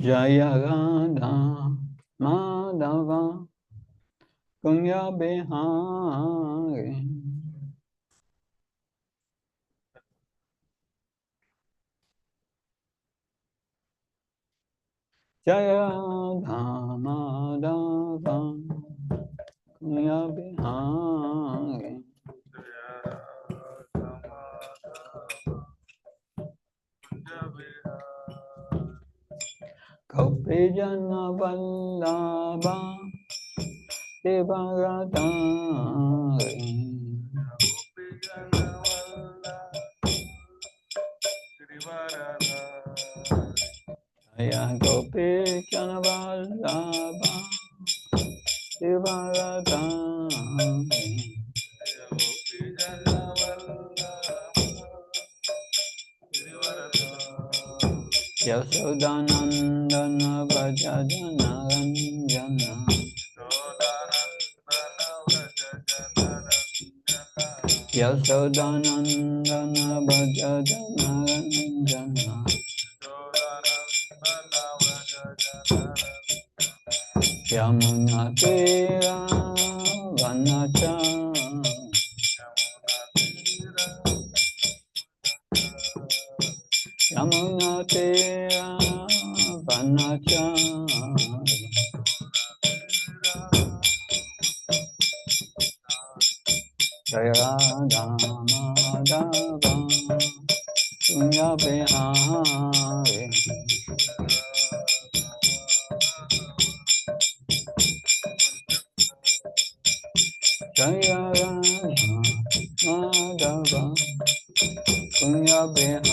Jaya Radha Madhava Kunya Bihari Jaya Radha Madhava Kunya Bihari Gopi Jana Vallabha Devaradari Jaya Gopi Jana Vallabha Devaradari Yasodhanandana Vraja Jana Ranjana Yasodhanandana Vraja Jana Ranjana Yamuna Tira Vanacha Yamuna Tira Vanacha Jaya Radha Madhava Kunya Bihari Jaya Radha Madhava Kunya Bihari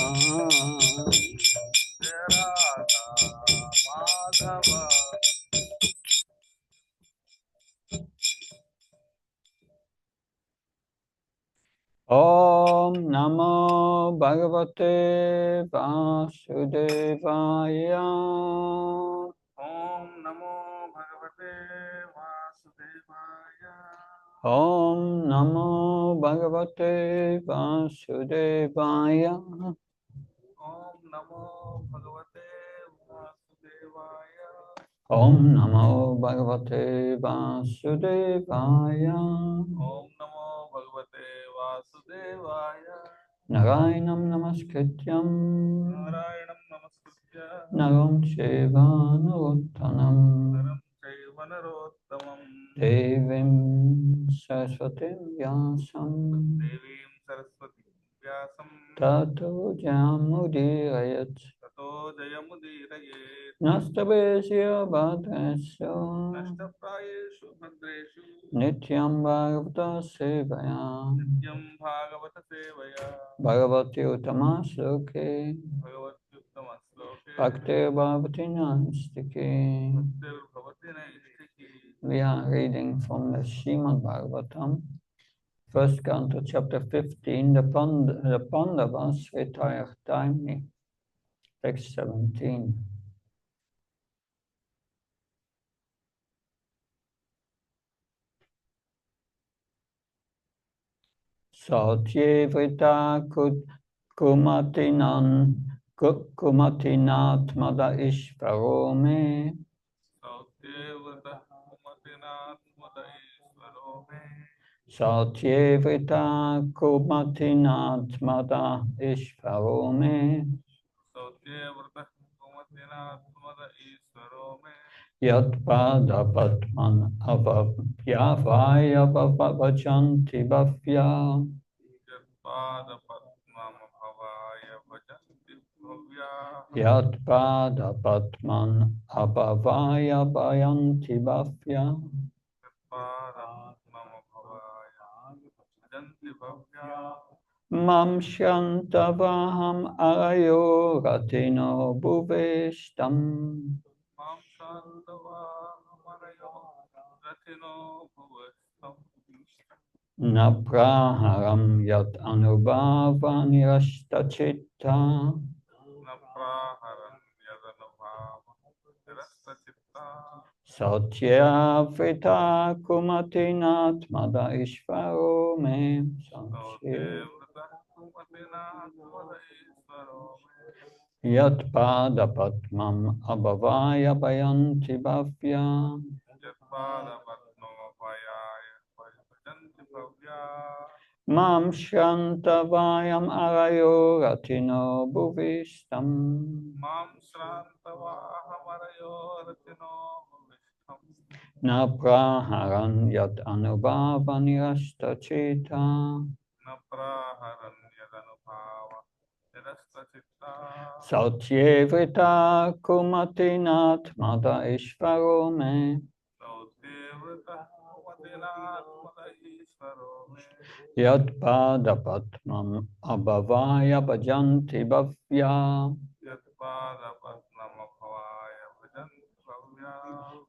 Om Namo Bhagavate Vasudevaya Om Namo Bhagavate Vasudevaya. Om Namo Bhagavate Vasudevaya Om Namo Bhagavate Vasudevaya. Om Namo Bhagavate Vasudevaya Om Namo Bhagavate Vasudevaya. Narayanam Namaskrityam Narayanam Namaskritya Naram Cheva Narottanam Naram Chaiva Narottamam Devim Saraswatim Vyasam Devim Saraswati Vyasam Tato Jamudirayat Tato Jayamudirayet Nastabesya Bhadresya Nashtaprayeshu Bhadreshu Nityam Bhagavata Sevaya Nityam Bhagavata Sevaya Bhagavati Uttama Sloke Bhagavatyuttama Sloke Bhakti Bhavati Nastike. Bhaktir Bhavati Naistiki. We are reading from the Srimad Bhagavatam, first canto, chapter 15, the Pandavas retire timely, text 17. Satye Vrita Kumatinat Mada Ishvaro me Sautyevrata Kumatinath Madaishvaro me. Satye Vrita Kumatinat Mada Ishvaro me Sautyevrata Kumatinath Madaishvaro me. Yat Pada Patman Avavyavaya Vavachanti Bhavya Yatpada Padmam Bhavaya Bhajanti Bhavya. Yat Pada Patman Abhavaya Bhayanti Bhavya Yatpada Padmam Bhavaya Bhajanti Bhavya. Mam Shantavaham Arayo Ratino Bhuveshtam Mam Shantava Marayo Ratino Bhuvastam. Napraharam Yat Anubhava Nirashtachitta Napraharan Yadanubhava Nirastachitta. Satya Vrita Kumatinat Mada Ishvaro me Satya Sautyevrata Kumatinath Madaishvaro me. Yat pada patmam abhavaya bayanti bhavya. Yatpada patno bhayaya bhajanti bhavya. Mam shantavayam arayo ratino bhuvistam. Mam srantavaham ratino vishtam. Na praharan yat anubhava nirashta cheta. Na praharan yadanubhava nirasta chitta. Sautyevrita kumatinat mada ishvaro me. Sautyevritah kumadinat madahishvaro me. Yat pada patmam abhavaya bhajanti bhavya. Yatpada patnam bhavaya bhajanti bhavya.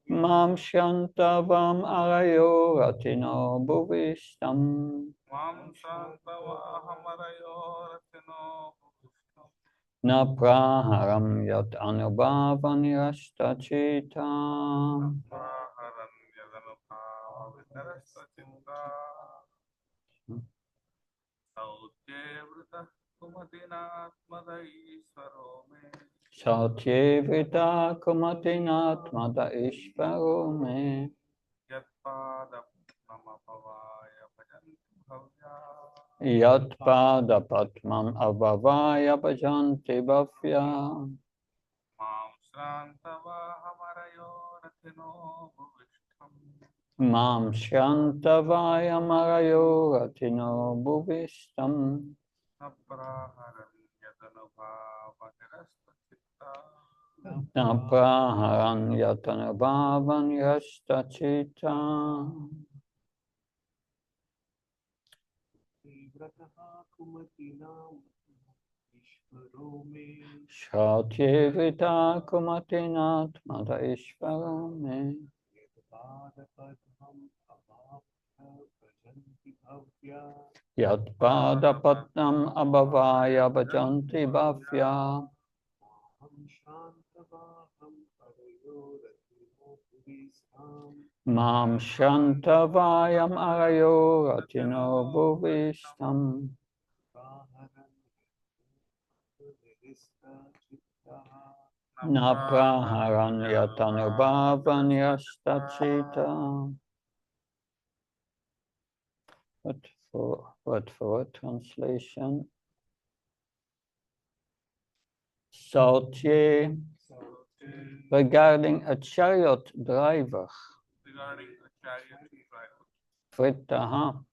Mam shantavam arayo ratino bhuvistam. Mam srantavaham ratino vishtam. Na praharam yat anubhava nirashta cheta. Praharan yadanubhava nirasta chitta. Sautyevritah kumadinat madahishvaro me. Sautyevrita kumatinat mada ishvaro me. Yatpada patnam bhavaya bhajanti bhavya. Yat pada patmam abhavaya bhajanti bhavya. Mam srantavaham ratino vishtam. Mam shantavaya marayo ratino bhuvistam. Na praharan yadanubhava nirasta chitta. Na praharan yatanubhava nirashta cheta. Shatyevita kumatinat mada ishvaro me. Yat pada patnam abhavaya bhajanti bhavya. Mam shantavayam arayo ratino bhuvistam. Na praharan yatanubhava nirashta cheta. Word for word translation. Sautye, regarding a chariot driver. Regarding a chariot driver. Vritaha,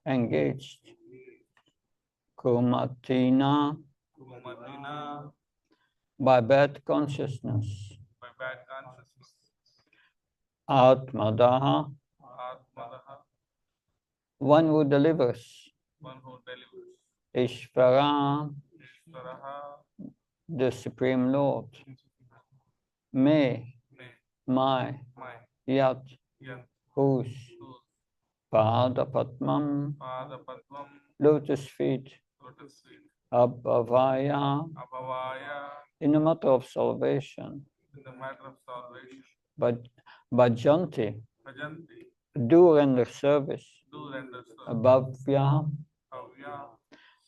engaged. Kumatina, Kumadina, by bad consciousness. by bad consciousness. Atmadaha, Atmadaha, one who delivers. one who delivers. Ishvara, Ishvaraha, the Supreme Lord. Me, my, Yat, whose. Pada Patmam, Padapatvam, lotus feet. lotus feet. Abhavaya, Abhavaya, in the matter of salvation. in the matter of salvation. But Bhajanti, Bhajanti, do render service. do render service. Bhavya, Bhavya,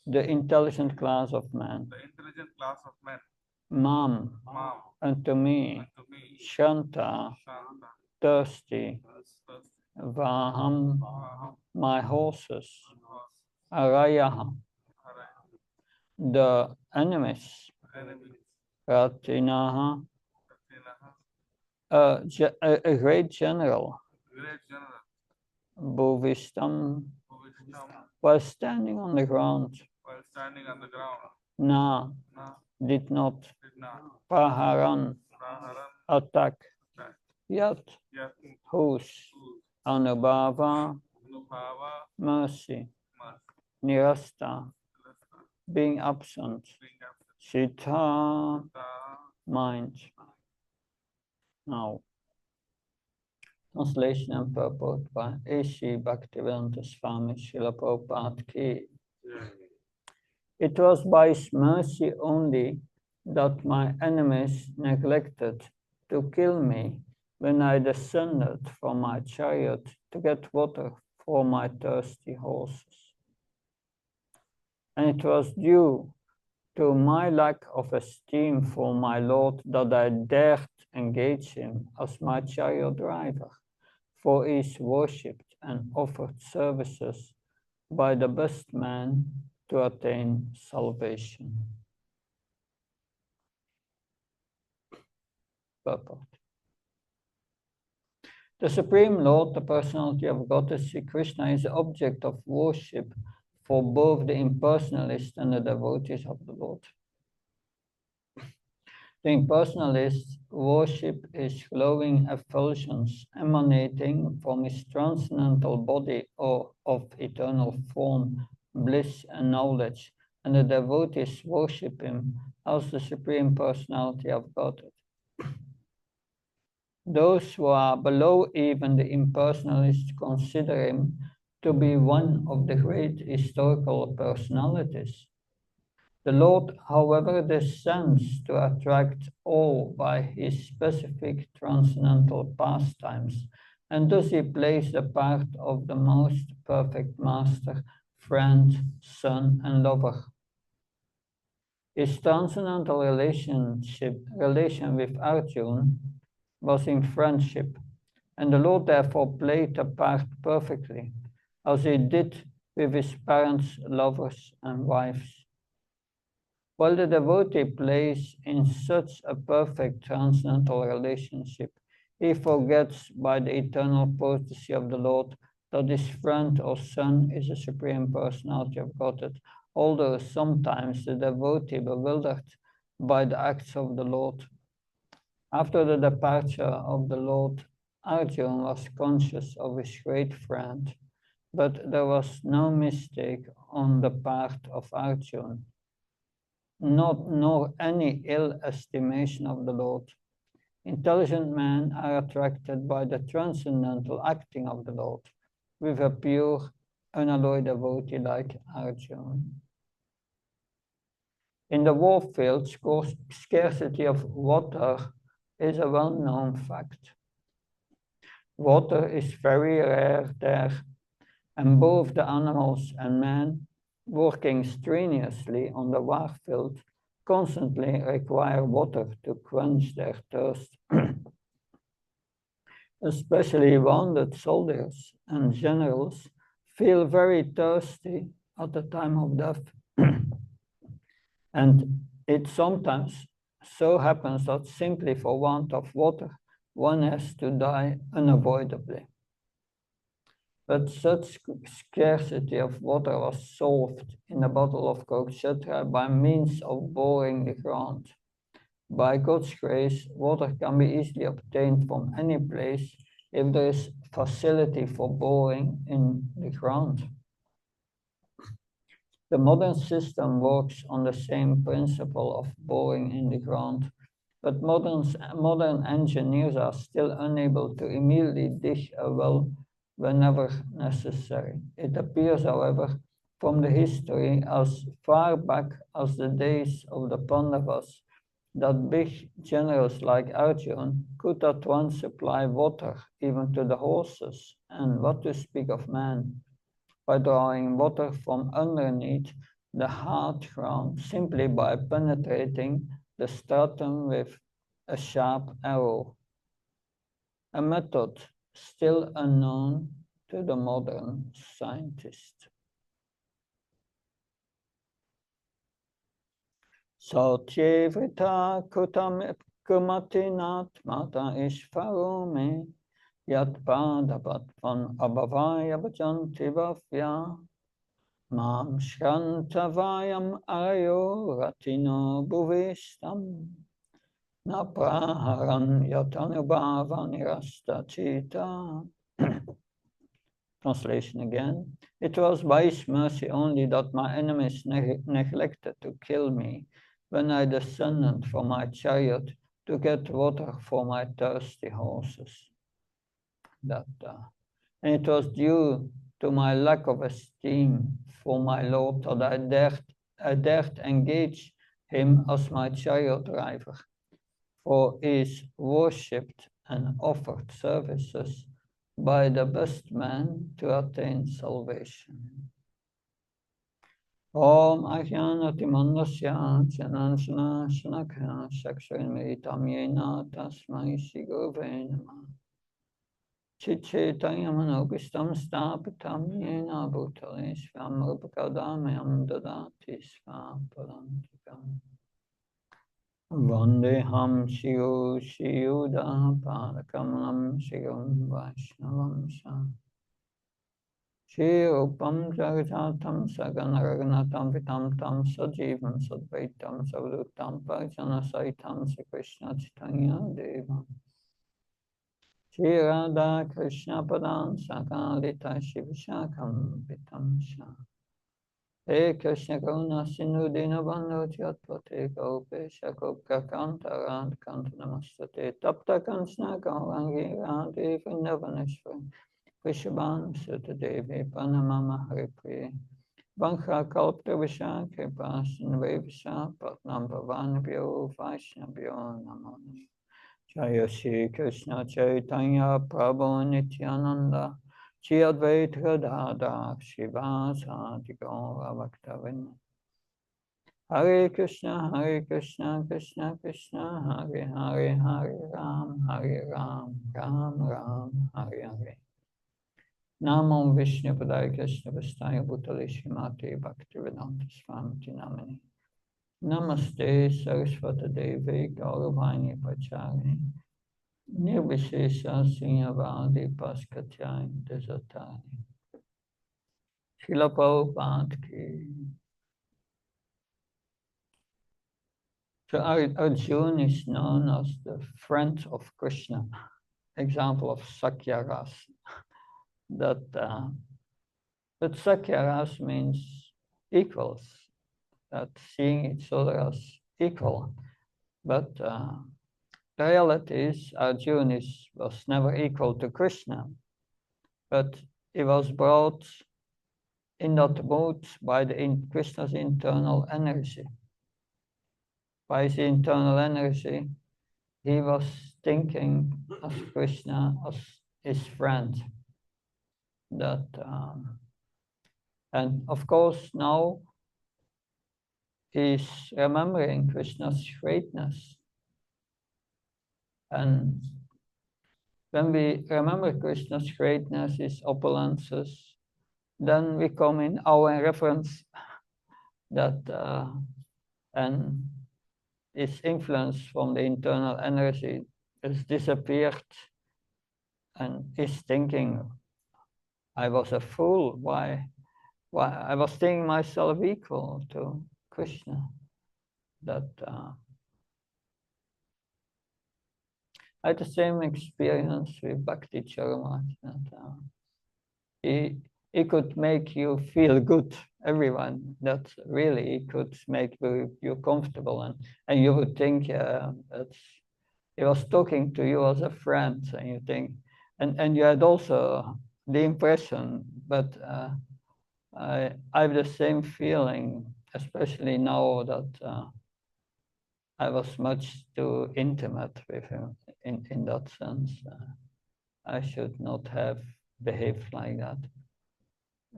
the intelligent class of man. the intelligent class of men. Mam, Mam, unto me. unto me. Shanta, Shanta, thirsty. thirsty. Vaham, Aham, my horses. horse. Arayaha, Araya, the enemies. enemies. Ratinaha, Ratinaha, a great general. great general. Bhuvistam, Bhuvistam, was standing on the ground. while standing on the ground. Na, Na, did not. did not. Praharan, Praharan, attack. attack. Yat, Yat, whose. whose. Anubhava, Anubhava, mercy. mercy. Nirasta, Rasta, being absent. being absent. Chitta, Ta, mind. Now, translation and purport by A.C. Bhaktivedanta Swami Srila Prabhupada Ki. It was by His mercy only that my enemies neglected to kill me when I descended from my chariot to get water for my thirsty horses. And it was due to my lack of esteem for my Lord that I dared engage him as my chariot driver, for he is worshipped and offered services by the best man to attain salvation. Purport. The Supreme Lord, the personality of Goddess Sri Krishna, is the object of worship for both the impersonalists and the devotees of the Lord. The impersonalist worship his glowing effulgence emanating from his transcendental body or of eternal form, bliss and knowledge, and the devotees worship him as the Supreme Personality of Godhead. Those who are below even the impersonalists consider him to be one of the great historical personalities. The Lord, however, descends to attract all by his specific transcendental pastimes, and thus he plays the part of the most perfect master, friend, son, and lover. His transcendental relation with Arjuna was in friendship, and the Lord therefore played the part perfectly, as he did with his parents, lovers, and wives. While the devotee plays in such a perfect transcendental relationship, he forgets by the eternal potency of the Lord that his friend or son is the Supreme Personality of Godhead, although sometimes the devotee, bewildered by the acts of the Lord. After the departure of the Lord, Arjuna was conscious of his great friend, but there was no mistake on the part of Arjuna, nor any ill estimation of the Lord. Intelligent men are attracted by the transcendental acting of the Lord, with a pure, unalloyed devotee like Arjuna. In the war field, scarcity of water is a well-known fact. Water is very rare there, and both the animals and men, working strenuously on the war field, constantly require water to quench their thirst. Especially wounded soldiers and generals feel very thirsty at the time of death. And it sometimes so happens that simply for want of water, one has to die unavoidably. But such scarcity of water was solved in the Battle of Kurukshetra by means of boring the ground. By God's grace, water can be easily obtained from any place if there is facility for boring in the ground. The modern system works on the same principle of boring in the ground, but modern engineers are still unable to immediately dig a well whenever necessary. It appears, however, from the history as far back as the days of the Pandavas that big generals like Arjuna could at once supply water even to the horses, and what to speak of man, by drawing water from underneath the hard ground simply by penetrating the stratum with a sharp arrow, a method still unknown to the modern scientist. Satyevrita kumatinat mata ishvarume yat padavatvan abhavaya bhajanti vafya mam shrantavayam ayo ratino bhuvistam na praharan yatanubhava nirastachita. Translation again. It was by his mercy only that my enemies neglected to kill me when I descended from my chariot to get water for my thirsty horses. And it was due to my lack of esteem for my Lord that I dared engage him as my chariot driver, for he is worshipped and offered services by the best man to attain salvation. Om Ajnanatimandasya Jananshana Shanakha Shakshrimritam Yena Tasmai Shigurve Namah Chichaitanyamanopistam Stapitam Yena Bhutale Svam Rupakadamayam Dadati Svaparantikam Vandeham Shiu Shiuda Padakamalam Shigam Vaishnavam Sham Shri Rupam Jagajatam Saganaraganatam Vitam Tam Sajivam Sadvaitam Savrutam Parjana Saitam Sri Krishna Chaitanya Devam Shri Radha Krishna Padam Sakalita Shivashakam Vitam Sham He Krishna Karuna Sindhu Dinabandhu Jyatpate Gopesha Gopka Kanta Radha Kanta Namastate Tapta Kanchna Gaurangi Radhe Vrindavaneshwari Vrishabhanu Sutta Devi Pranamama Haripriya Vankha Kalptavasha Kripa Sindhavesha Patnam Bhavanabhyo Vaishnavyo Namo Jaya Shri Krishna Chaitanya Prabhu Nityananda Shri Advaita Gadadhar Shivasadi Gaura Bhaktavinda Hare Krishna Krishna Krishna Hare Hare Hare Ram Ram Ram Hare Hare Namo Vishnu Padaya Krishna Vastaya Bhutale Srimati Bhaktivedanta Swamiti Namani Namaste Saraswata Devi Gauravani Pachari Nirvishesha Sinyavadi Paskatyai Desatani Srila Prabhupada Ki. So Arjuna is known as the friend of Krishna, example of Sakyaras. That Sakyaras means equals, that seeing each other as equal. But the reality is Arjuna was never equal to Krishna, but he was brought in that mood by Krishna's internal energy. By his internal energy, he was thinking as Krishna, as his friend. That and of course now he's remembering Krishna's greatness. And when we remember Krishna's greatness, his opulences, then we come in our reference that and his influence from the internal energy has disappeared, and he's thinking, I was a fool. Why I was thinking myself equal to Krishna. That I had the same experience with Bhakti Charma. He could make you feel good, everyone. That really could make you comfortable, and you would think that he was talking to you as a friend, and you think, and you had also the impression, but I have the same feeling, especially now that I was much too intimate with him in that sense. I should not have behaved like that.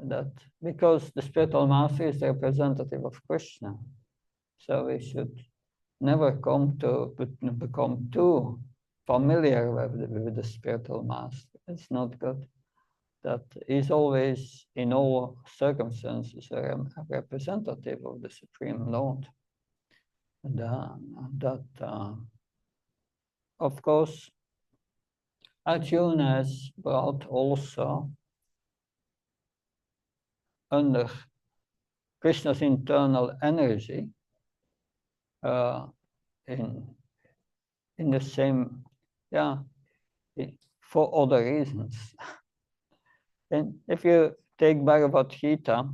That because the spiritual master is the representative of Krishna, so we should never become too familiar with the spiritual master. It's not good. That is always, in all circumstances, a representative of the Supreme Lord. And of course, Arjuna has brought also under Krishna's internal energy in the same, for other reasons. And if you take Bhagavad Gita,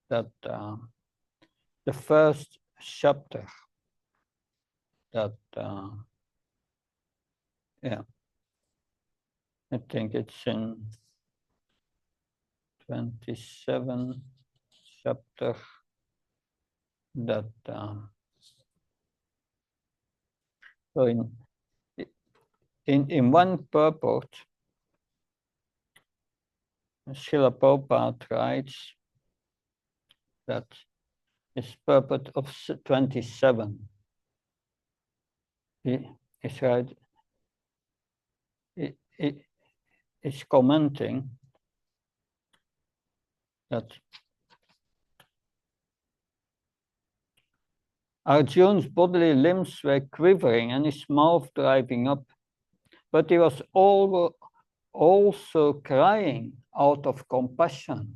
that the first chapter, that I think it's in 27 chapter, that so in one purport, Srila Prabhupada writes that is purport of 27. He is right. He is commenting that Arjuna's bodily limbs were quivering and his mouth driving up, but he was also crying out of compassion.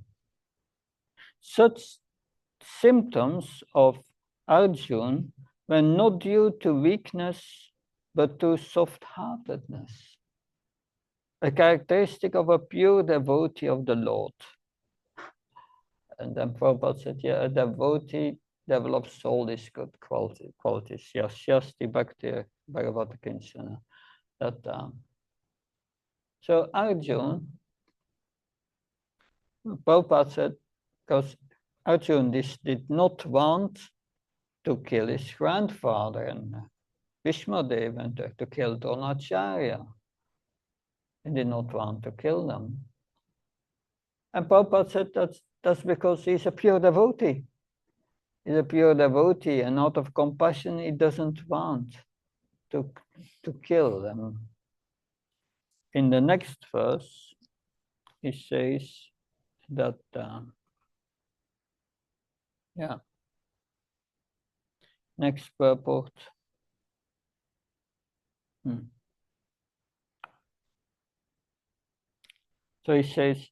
Such symptoms of Arjuna were not due to weakness, but to soft-heartedness, a characteristic of a pure devotee of the Lord. And then Prabhupada said, yeah, a devotee develops all these good qualities. Yes, Shasti Bhakti Bhagavata Kinshana. So Arjuna, Prabhupada said, because Arjuna did not want to kill his grandfather and Bhishmadev and to kill Dronacharya. He did not want to kill them. And Prabhupada said that's because he's a pure devotee. He's a pure devotee, and out of compassion, he doesn't want to kill them. In the next verse, he says that, next purport. So he says,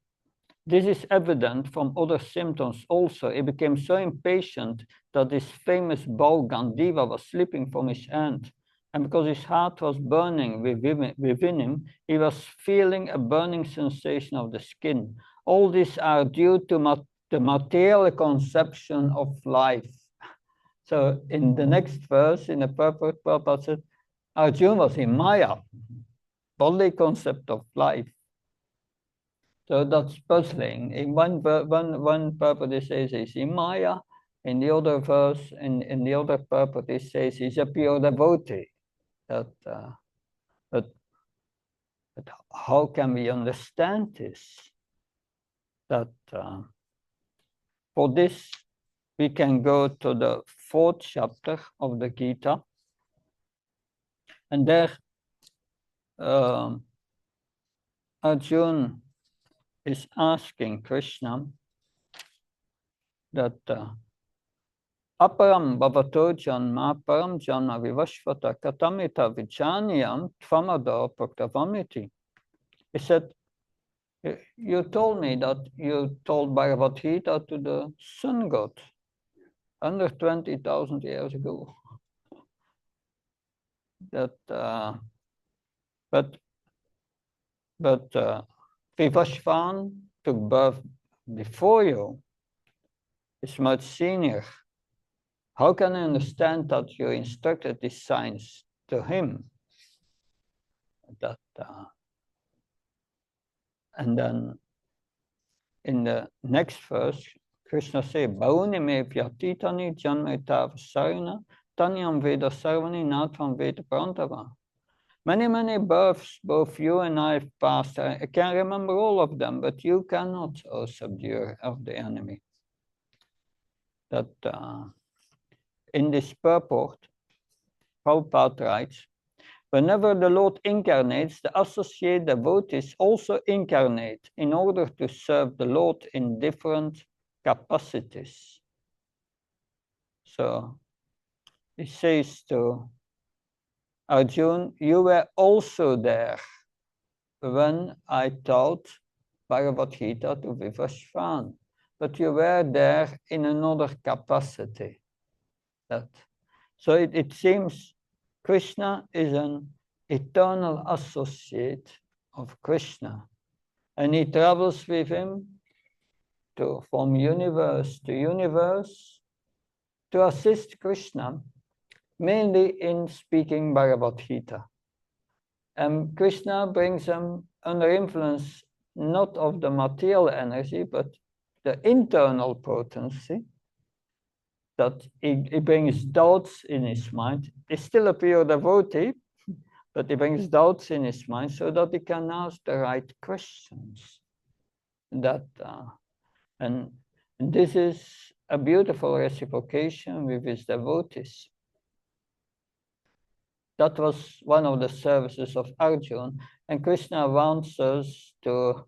this is evident from other symptoms also. He became so impatient that his famous bow Gandiva was slipping from his hand. And because his heart was burning within him, he was feeling a burning sensation of the skin. All these are due to the material conception of life. So in the next verse, in the purport, Prabhupada said, Arjuna was in Maya, bodily concept of life. So that's puzzling. In one purport it says he's in Maya, in the other verse, in the other purport it says he's a pure devotee. But how can we understand this? That for this we can go to the 4th chapter of the Gita, and there Arjuna is asking Krishna that aparam bhavato janma param janma vivashvata katamita vijnaniyam tvamado praktavamiti. He said, you told me that you told Bhagavad Gita to the sun god 120,000 years ago. That but Vivashvan took birth before you, is much senior. How can I understand that you instructed this science to him? That, and then in the next verse, Krishna says, Bhauni me vyatitani janmetav sarana tanyam veda sarvani natvam veda prantava. Many births, both you and I have passed. I can remember all of them, but you cannot, O subduer of the enemy. That in this purport, Prabhupada writes, whenever the Lord incarnates, the associate devotees also incarnate in order to serve the Lord in different capacities. So he says to Arjuna, you were also there when I taught Bhagavad Gita to Vivashvan, but you were there in another capacity. So it seems Krishna is an eternal associate of Krishna, and he travels with him from universe to universe to assist Krishna, mainly in speaking Bhagavad Gita. And Krishna brings them under influence not of the material energy, but the internal potency, that he brings doubts in his mind. He's still a pure devotee, but he brings doubts in his mind so that he can ask the right questions. And this is a beautiful reciprocation with his devotees. That was one of the services of Arjuna, and Krishna wants us to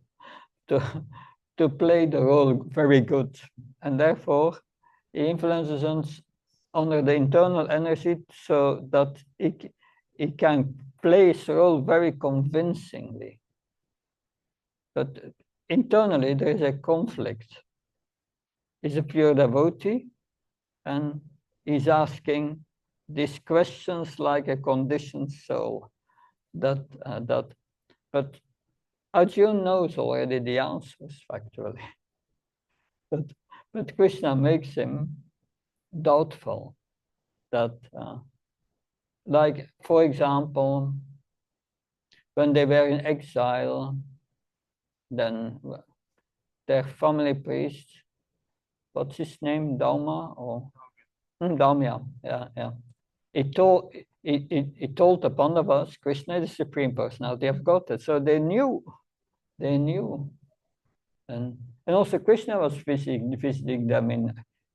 to play the role very good, and therefore he influences us under the internal energy so that he can play his role very convincingly. But internally there is a conflict. He's a pure devotee, and he's asking these questions like a conditioned soul. But Arjuna knows already the answers factually. But Krishna makes him doubtful. That, like, for example, when they were in exile, then their family priest, what's his name, Dauma or Daumya, yeah. He told the Pandavas, Krishna is the Supreme Personality of Godhead. So they knew, and also Krishna was visiting them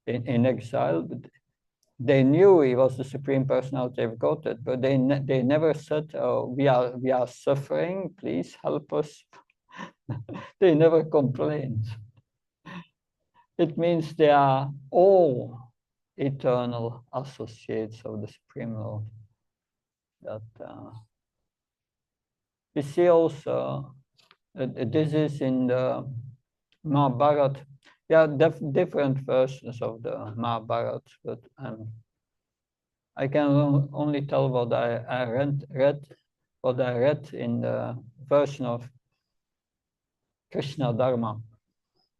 in exile, but they knew he was the Supreme Personality of Godhead, but they never said, "Oh, we are suffering. Please help us." They never complained. It means they are all eternal associates of the Supreme Lord. That we see also this is in the Mahabharata. Yeah, different versions of the Mahabharata, but I can only tell what I read in the version of Krishna Dharma.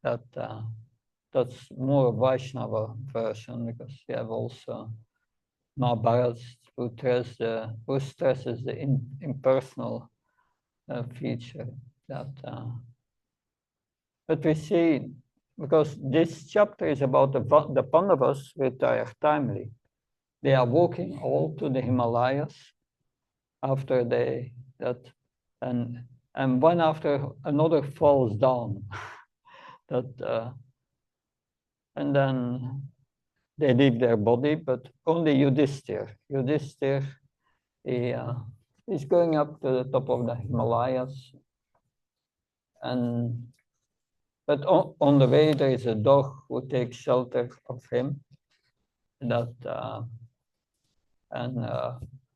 That's more Vaishnava version, because we have also Mahabharata who stresses the impersonal feature. But we see, because this chapter is about the Pandavas, which are timely. They are walking all to the Himalayas after and one after another falls down. And then they leave their body, but only Yudhishthira he's going up to the top of the Himalayas, but on the way there is a dog who takes shelter of him. But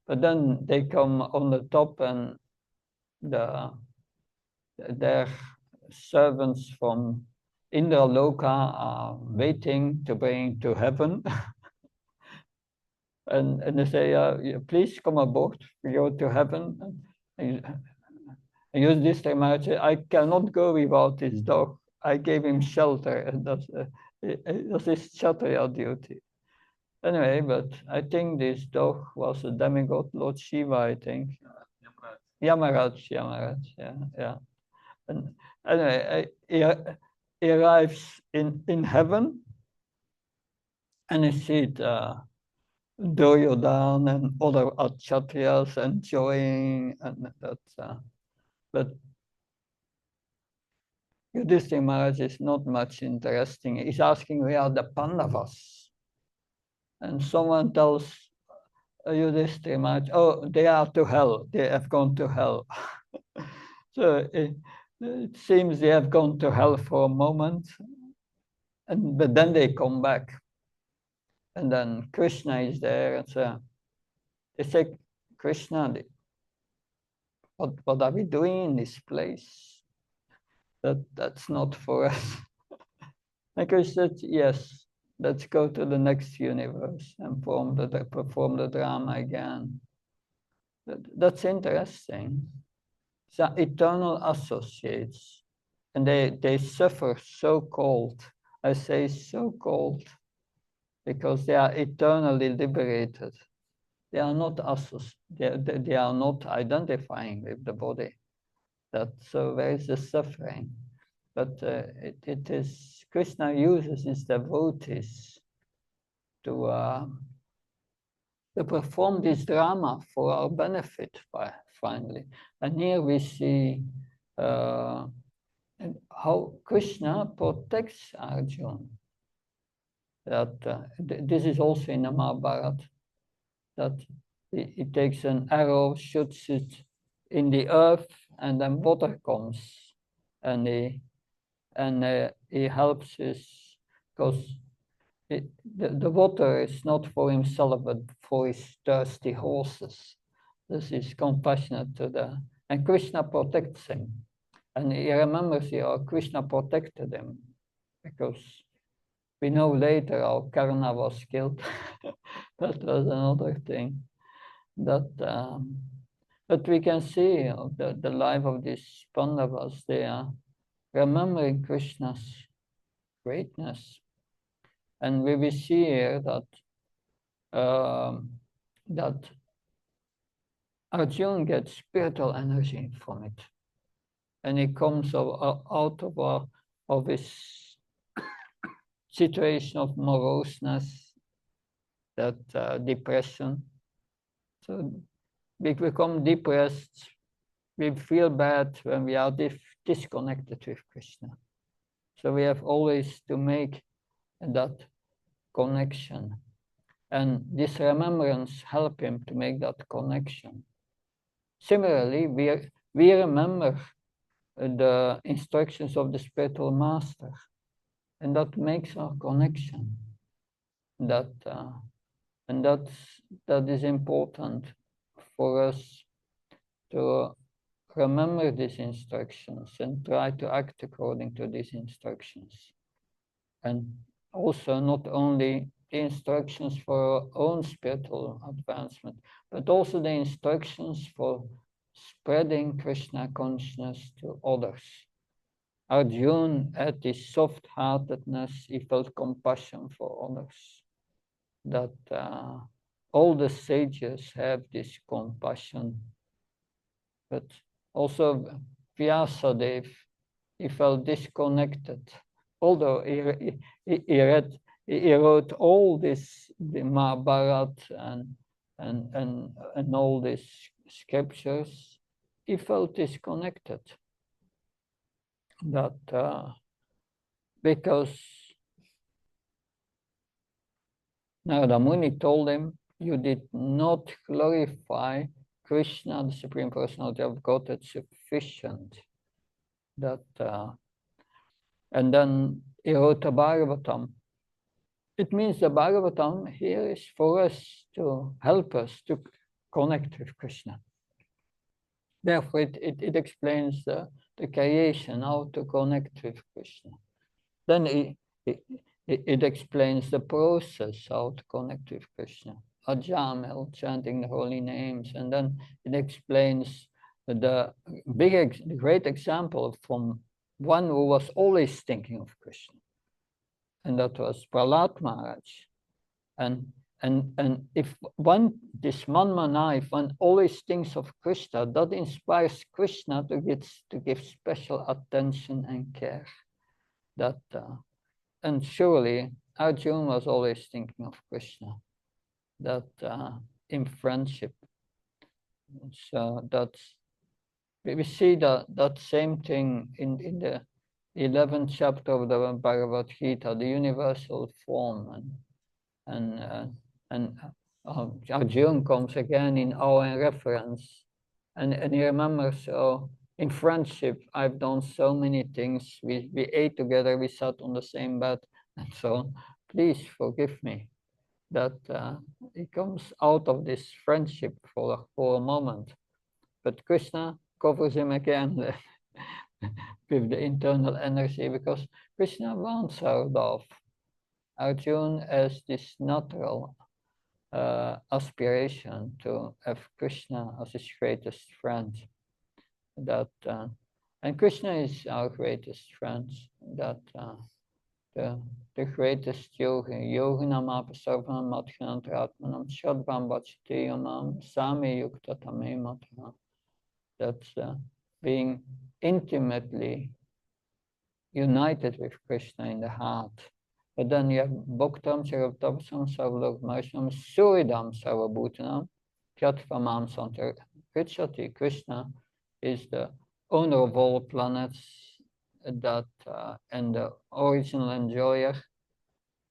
then they come on the top, and their servants from Indra Loka are waiting to bring to heaven. and they say, please come aboard, we go to heaven. And use this time, I cannot go without this dog. I gave him shelter, and that's his Kshatriya duty. Anyway, but I think this dog was a demigod, Lord Shiva, I think. Yamaraj, yeah. And anyway, he arrives in heaven, and he sees Duryodhana and other Kshatriyas enjoying, and but Yudhishthira Maharaj is not much interesting. He's asking where are the Pandavas, and someone tells Yudhishthira Maharaj, oh, they are to hell. They have gone to hell. So it seems they have gone to hell for a moment, but then they come back. And then Krishna is there, and so they say, Krishna, what are we doing in this place? That's not for us. And Krishna said, yes, let's go to the next universe and perform the drama again. That's interesting. So eternal associates, and they suffer so cold. I say so cold, because they are eternally liberated. They are not they are not identifying with the body. So where is the suffering? But it is Krishna uses his devotees to perform this drama for our benefit, finally. And here we see how Krishna protects Arjuna. that this is also in the Mahabharata, that he takes an arrow, shoots it in the earth, and then water comes, and he helps his, because the water is not for himself, but for his thirsty horses. This is compassionate to the, and Krishna protects him. And he remembers how Krishna protected him, because we know later how Karna was killed. That was another thing. But we can see the life of these Pandavas. They are remembering Krishna's greatness. And we will see here that Arjuna gets spiritual energy from it. And he comes out of his situation of moroseness, that depression. So we become depressed, we feel bad when we are disconnected with Krishna. So we have always to make that connection. And this remembrance helps him to make that connection. Similarly, we remember the instructions of the spiritual master, and that makes our connection. And that is important for us to remember these instructions and try to act according to these instructions. And also not only the instructions for our own spiritual advancement, but also the instructions for spreading Krishna consciousness to others. Arjuna had this soft-heartedness, he felt compassion for others. That all the sages have this compassion. But also Vyasadeva, he felt disconnected. Although he wrote all this, the Mahabharata and all these scriptures, he felt disconnected. Because Narada Muni told him, you did not glorify Krishna, the Supreme Personality of Godhead, sufficient. And then he wrote the Bhagavatam. It means the Bhagavatam here is for us to help us to connect with Krishna. Therefore, it explains the creation, how to connect with Krishna. Then it explains the process, how to connect with Krishna. Ajamel, chanting the holy names. And then it explains the great example from one who was always thinking of Krishna. And that was Prahlad Maharaj. And if this Manmana, if one always thinks of Krishna, that inspires Krishna to give special attention and care. And surely Arjuna was always thinking of Krishna, in friendship. So we see that same thing in the 11th chapter of the Bhagavad Gita, the universal form, and Arjuna comes again in our reference, and he remembers, oh, in friendship, I've done so many things. We ate together, we sat on the same bed, and so on. Please forgive me. That he comes out of this friendship for a moment. But Krishna covers him again with the internal energy, because Krishna wants our love. Arjuna has this natural aspiration to have Krishna as his greatest friend. And Krishna is our greatest friend. The greatest yogi, yoginam apasarvanam matkanantratmanam shadvam bhajateyamam sami yukta tame matha. That's being intimately united with Krishna in the heart. But then you have bhaktam sarvtabasam sarvlokmarsham suridam sarvabhutanam kyattvamam santar richati. Krishna is the owner of all planets, and the original enjoyer,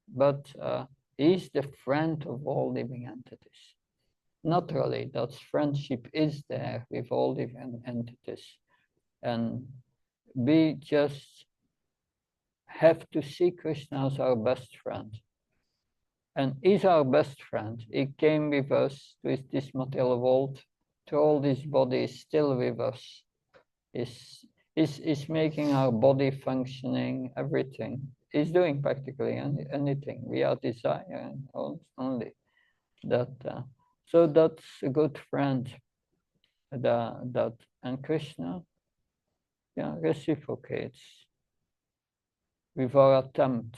but he's the friend of all living entities. Naturally, that friendship is there with all living entities, and we just have to see Krishna as our best friend. And he's our best friend. He came with us to this material world, to all this body is still with us. Is making our body functioning, everything. He's doing practically anything. We are desiring only that. So that's a good friend. That and Krishna, yeah, reciprocates with our attempt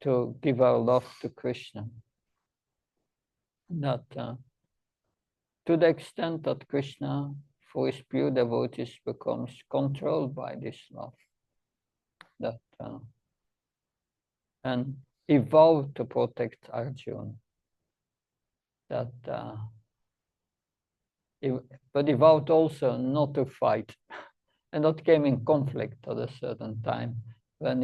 to give our love to Krishna. That to the extent that Krishna, for his pure devotees, becomes controlled by this love. That and he vowed to protect Arjuna. That, but he vowed also not to fight, and that came in conflict at a certain time when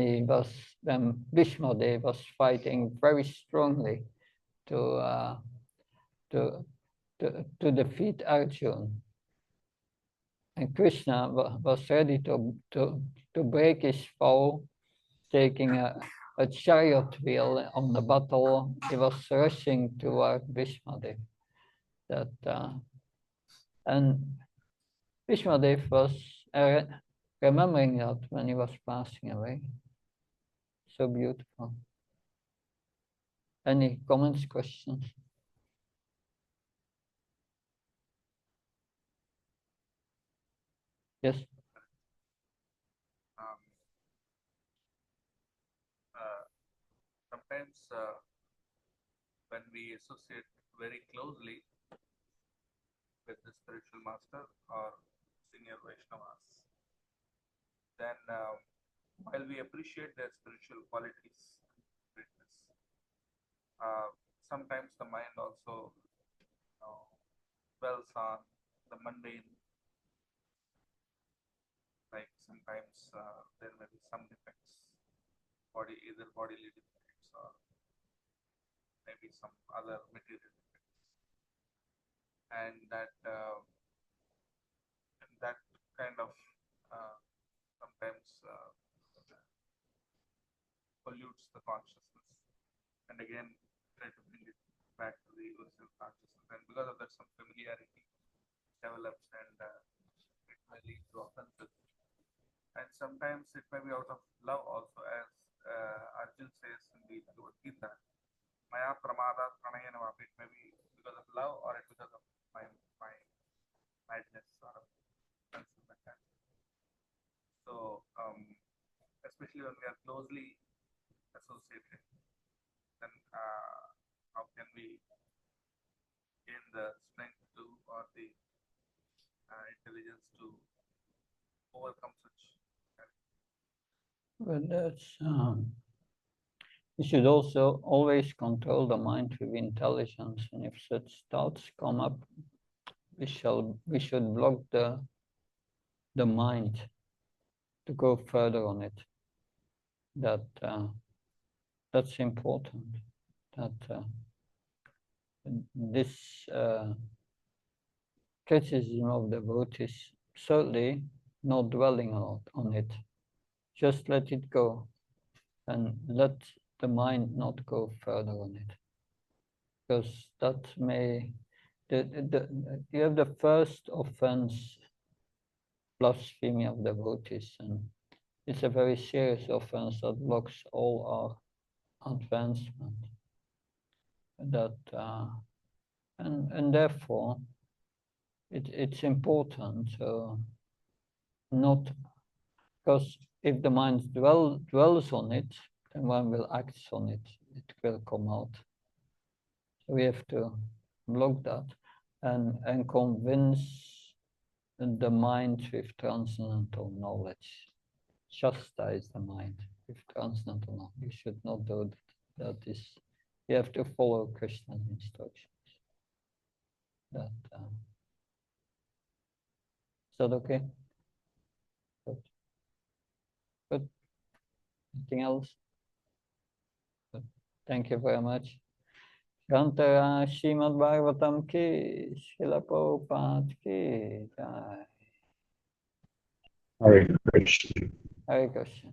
Bhishma Dev was fighting very strongly to defeat Arjuna. And Krishna was ready to break his vow, taking a chariot wheel on the battle. He was rushing toward Bhishma Dev. And Bhishma Dev was remembering that when he was passing away. So beautiful. Any comments, questions? Yes. Sometimes when we associate very closely with the spiritual master or senior Vaishnavas, then while we appreciate their spiritual qualities, greatness, sometimes the mind also dwells on the mundane. Like sometimes there may be some defects, either bodily defects or maybe some other material defects, and that kind of sometimes pollutes the consciousness, and again try to bring it back to the original consciousness, and because of that some familiarity develops, and it may lead to offenses, and sometimes it may be out of love also, as Arjun says in the Bhagavad Gita, Maya Pramada Pranayana Vapi. It may be because of love or it because of my madness or something like that. So especially when we are closely associated, then how can we gain the strength to or the intelligence to overcome such? But that's we should also always control the mind with intelligence, and if such thoughts come up, we should block the mind to go further on it. That's important. That this criticism of devotees, certainly not dwelling on it. Just let it go, and let the mind not go further on it, because that may you have the first offense, blasphemy of devotees, and it's a very serious offense that blocks all our advancement. That and therefore it's important to not, because if the mind dwells on it, then one will act on it. It will come out. So we have to block that and convince the mind with transcendental knowledge. Chastise the mind with transcendental knowledge. You should not do that. You have to follow Krishna's instructions. Is that okay? Good. Anything else? Thank you very much. Grantara Srimad Bhagavatam ki, Srila Prabhupada ki, Jai. Hare Krishna. Hare Krishna.